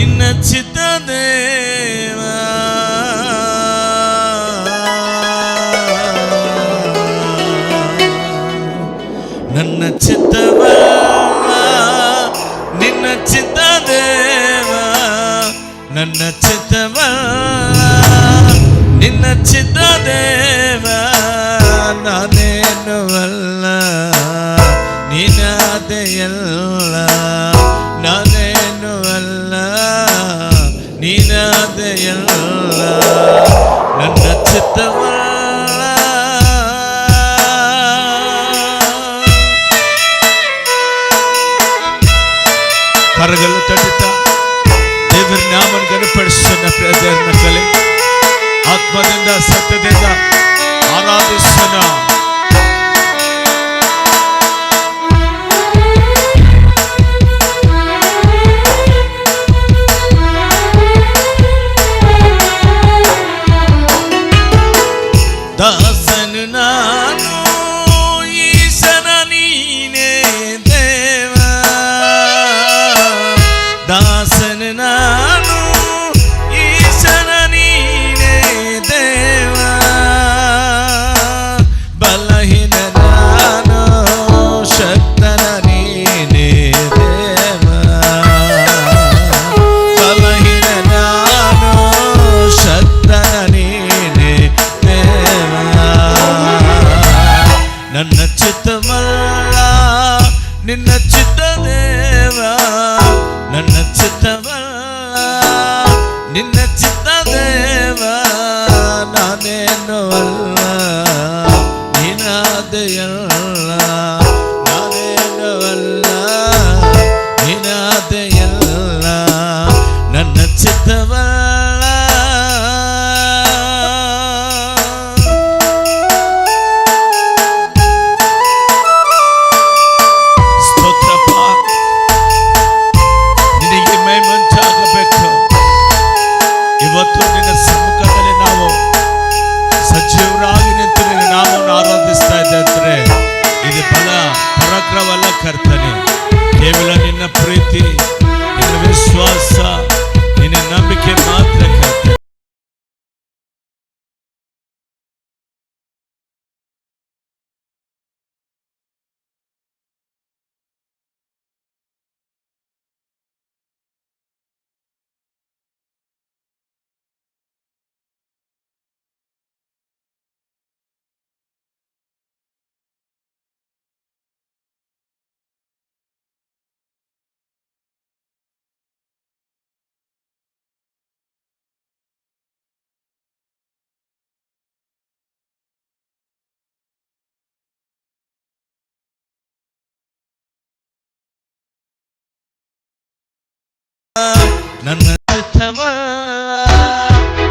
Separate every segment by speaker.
Speaker 1: ನಿನ್ನ ಚಿತ್ತ ದೇವಾ, ನನ್ನ ಚಿತ್ತವಲ್ಲ ನಿನ್ನ ಚಿತ್ತ ದೇವಾ, ನನ್ನ ಚಿತ್ತವಲ್ಲ ನಿನ್ನ ಚಿತ್ತ ದೇವಾ, ನಾನೇನು ಅಲ್ಲ ನೀನಾದೆಯಲ್ಲ, ನಾನೇನು ಅಲ್ಲ ನೀನಾದೆಯಲ್ಲ, ನನ್ನ ಚಿತ್ತವಲ್ಲ. ಕರಗಲು ತಟ್ಟುತ್ತಾ ದೇವರ ನಾಮವನ್ನು ಘನಪಡಿಸೋಣ. ಪ್ರಿಯ ಮಕ್ಕಳೇ, ಆತ್ಮದಿಂದ ಸತ್ಯದಿಂದ ಆರಾಧಿಸೋಣ. ದಾಸನು ನಾನು ಈಶನ ನೀನೇ ದೇವಾ, ದಾಸನು ನಾನು ಈಶನ ನೀನೇ ದೇವಾ, ಬಲಹೀನ ನಾನು ಶಕ್ತನ ನೀನೇ ದೇವಾ, ಬಲಹೀನ ನಾನು ಶಕ್ತನ ನೀನೇ ದೇವಾ, ನನ್ನ ಚಿತ್ತವಲ್ಲ ನಿನ್ನ ಚಿತ್ತ ದೇವಾ, ನನ್ನ ಚಿತ್ತವಲ್ಲ ನಿನ್ನ ಚಿತ್ತ ದೇವಾ, ನಾನೇನು ಅಲ್ಲ ನೀನಾದೆಯಲ್ಲ, ನಾನೇನು ಅಲ್ಲ ನೀನಾದೆಯಲ್ಲ, ನನ್ನ ಚಿತ್ತವಲ್ಲ. ಇವತ್ತು ನಿನ್ನ ಸಮ್ಮುಖದಲ್ಲಿ ನಾವು ಸಜೀವರಾಗಿ ನಿಂತು ನಿನ್ನ ನಾಮವನ್ನು ಆರಾಧಿಸ್ತಾ ಇದ್ದರೆ ಇದು ಬಲ ಪರಾಕ್ರಮವಲ್ಲ ಕರ್ತನೆ, ಕೇವಲ ನಿನ್ನ ಪ್ರೀತಿ, ನಿನ್ನ ವಿಶ್ವಾಸ, ನಿನ್ನ ನಂಬಿಕೆ ಮಾತ್ರ ಕರ್ತನೆ. ನನ್ನ ಚಿತ್ತವಲ್ಲ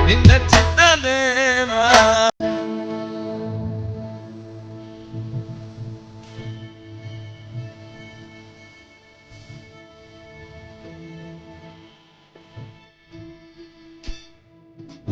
Speaker 1: ನಿನ್ನ ಚಿತ್ತ